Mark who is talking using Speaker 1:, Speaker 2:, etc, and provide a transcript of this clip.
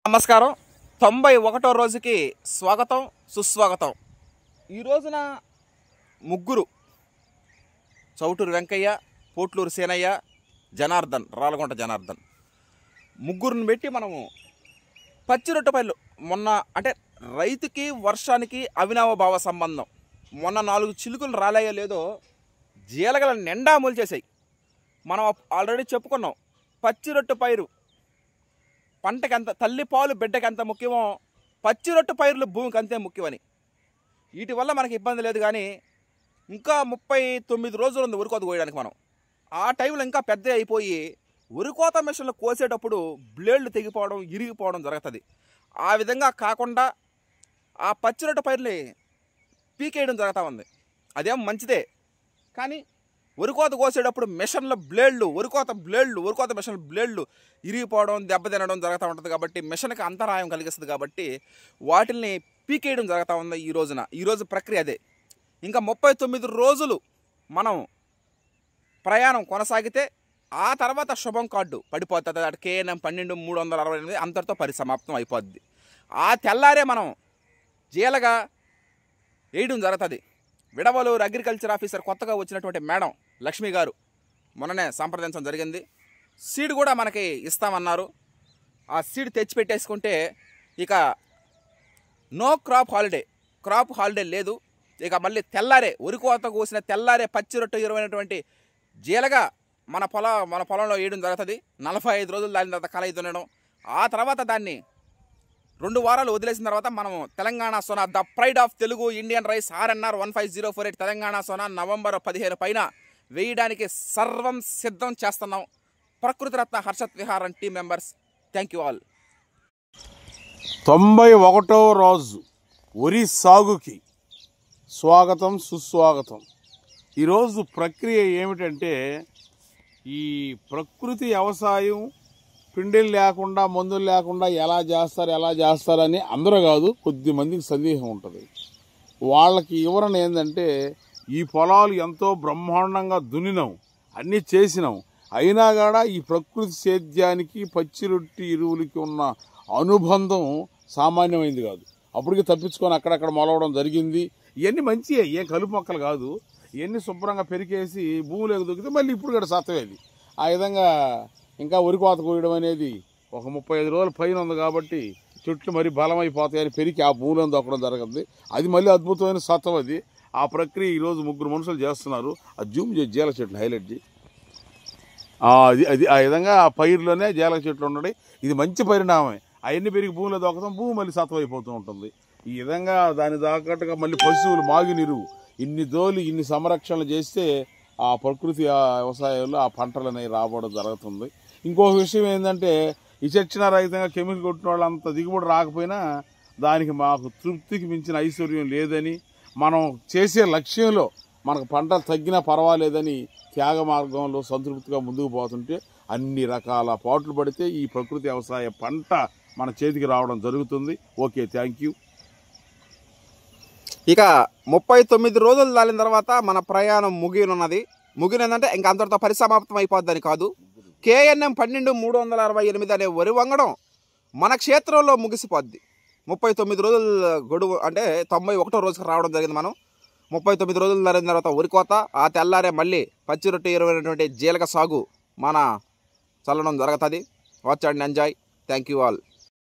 Speaker 1: నమస్కారం. 91వ రోజుకి స్వాగతం, సుస్వాగతం. ఈ రోజున ముగ్గురు చౌటూరు వెంకయ్య, పోట్లూరు సేనయ్య, జనార్దన్, రాలగుంట జనార్దన్ ముగ్గురిని పెట్టి మనము పచ్చి రొట్టె పైర్లు మొన్న అంటే రైతుకి వర్షానికి అవినావభావ సంబంధం. మొన్న 4 చిలుకలు రాలేయో లేదో జీలగల నిండా మొలిచేసాయి. మనం ఆల్రెడీ చెప్పుకున్నాం, పచ్చి రొట్టె పైరు పంటకి ఎంత, తల్లి పాలు బిడ్డకి ఎంత ముఖ్యమో పచ్చి రొట్టె పైర్లు భూమికి అంతే ముఖ్యమని. వీటి వల్ల మనకి ఇబ్బంది లేదు, కానీ ఇంకా 39 రోజులు ఉంది ఉరికోత కోయడానికి. మనం ఆ టైంలో ఇంకా పెద్ద అయిపోయి ఉరికోత మిషన్లు కోసేటప్పుడు బ్లేడ్లు తెగిపోవడం, ఇరిగిపోవడం జరుగుతుంది. ఆ విధంగా కాకుండా ఆ పచ్చి రొట్టె పైర్ని పీకేయడం జరుగుతూ ఉంది. అదేం మంచిదే, కానీ ఉరికోత కోసేటప్పుడు మిషన్ల బ్లేడ్లు, ఉరికోత మిషన్ల బ్లేడ్లు ఇరిగిపోవడం, దెబ్బతినడం జరుగుతూ ఉంటుంది. కాబట్టి మిషన్కి అంతరాయం కలిగిస్తుంది. కాబట్టి వాటిల్ని పీకేయడం జరుగుతూ ఉంది ఈరోజు ప్రక్రియ అదే. ఇంకా 39 రోజులు మనం ప్రయాణం కొనసాగితే ఆ తర్వాత శుభం కార్డు పడిపోతుంది. అటు KNM 12368 అంతటితో పరిసమాప్తం అయిపోద్ది. ఆ తెల్లారే మనం జీలగా వేయడం జరుగుతుంది. విడవలూరు అగ్రికల్చర్ ఆఫీసర్ కొత్తగా వచ్చినటువంటి మేడం లక్ష్మి గారు మొన్ననే సంప్రదించడం జరిగింది. సీడ్ కూడా మనకి ఇస్తామన్నారు. ఆ సీడ్ తెచ్చిపెట్టేసుకుంటే ఇక నో క్రాప్ హాలిడే లేదు. ఇక మళ్ళీ తెల్లారే ఉరికోత కోసిన తెల్లారే పచ్చి రొట్టె ఇరువైనటువంటి జీలగా మన పొలంలో వేయడం జరుగుతుంది. 45 రోజులు దాని తర్వాత కలయి దున్నడం. ఆ తర్వాత దాన్ని 2 వారాలు వదిలేసిన తర్వాత మనం Telangana Sona, the pride of Telugu Indian rice RNR 15048 Telangana Sona November 15 పైన వేయడానికి సర్వం సిద్ధం చేస్తున్నాం. ప్రకృతి రత్న హర్షత్ విహారం team members, thank you all.
Speaker 2: 91వ రోజు వరి సాగుకి స్వాగతం, సుస్వాగతం. ఈరోజు ప్రక్రియ ఏమిటంటే, ఈ ప్రకృతి వ్యవసాయం పిండిలు లేకుండా, మందులు లేకుండా ఎలా చేస్తారని అందరూ కాదు, కొద్ది మందికి సందేహం ఉంటుంది. వాళ్ళకి వివరణ ఏంటంటే, ఈ పొలాలు ఎంతో బ్రహ్మాండంగా దున్నినాం, అన్నీ చేసినాం, అయినా కూడా ఈ ప్రకృతి సేద్యానికి పచ్చి రొట్టి ఎరువులకి ఉన్న అనుబంధం సామాన్యమైంది కాదు. అప్పటికి తప్పించుకొని అక్కడక్కడ మొలవడం జరిగింది. ఇవన్నీ మంచివే, ఏం కలుపు మొక్కలు కాదు. ఇవన్నీ శుభ్రంగా పెరికేసి భూమిలోకి దొరికితే మళ్ళీ ఇప్పుడు కూడా సత్వమేది. ఆ విధంగా ఇంకా ఉరికోత కోయడం అనేది ఒక 35 రోజుల పైన ఉంది. కాబట్టి చెట్లు మరీ బలమైపోతాయని పెరిగి ఆ భూమిలో దొక్కడం జరగదు. అది మళ్ళీ అద్భుతమైన సత్వం. అది ఆ ప్రక్రియ ఈరోజు 3 మనుషులు చేస్తున్నారు. అది జూమ్ చేసి జీలక చెట్లు హైలైట్ చేయి. అది ఆ విధంగా ఆ పైరులోనే జీలక చెట్లు ఉండడం ఇది మంచి పరిణామమే. అవన్నీ పెరిగి భూమిలో దొక్కడం, భూమి మళ్ళీ సత్వం అయిపోతూ ఉంటుంది. ఈ విధంగా దాని దాకట్టుగా మళ్ళీ పశువులు మాగినిరువు ఇన్ని సంరక్షణలు చేస్తే ఆ ప్రకృతి వ్యవసాయంలో ఆ పంటలు అనేవి రాబోవడం జరుగుతుంది. ఇంకొక విషయం ఏంటంటే, విచక్షణ రహితంగా కెమికల్ కొట్టిన వాళ్ళు అంత దిగుబడి రాకపోయినా దానికి మాకు తృప్తికి మించిన ఐశ్వర్యం లేదని, మనం చేసే లక్ష్యంలో మనకు పంటలు తగ్గినా పర్వాలేదని త్యాగ మార్గంలో సంతృప్తిగా ముందుకు పోతుంటే అన్ని రకాల పాట్లు పడితే ఈ ప్రకృతి వ్యవసాయ పంట మన చేతికి రావడం జరుగుతుంది. Okay, thank you.
Speaker 1: ఇక 39 రోజులు దాలిన తర్వాత మన ప్రయాణం ముగినందంటే ఇంకా అంతటితో పరిసమాప్తం అయిపోద్దని కాదు. KNM 12368 అనే వరి వంగడం మన క్షేత్రంలో ముగిసిపోద్ది. 39 రోజులు గడువు అంటే 91వ రోజుకి రావడం జరిగింది. మనం 39 రోజులు దాలిన తర్వాత ఉరికోత, ఆ తెల్లారే మళ్ళీ పచ్చి రొట్టె ఇరువైనటువంటి జీలక సాగు మన చల్లడం జరుగుతుంది. Watch and enjoy. Thank you all.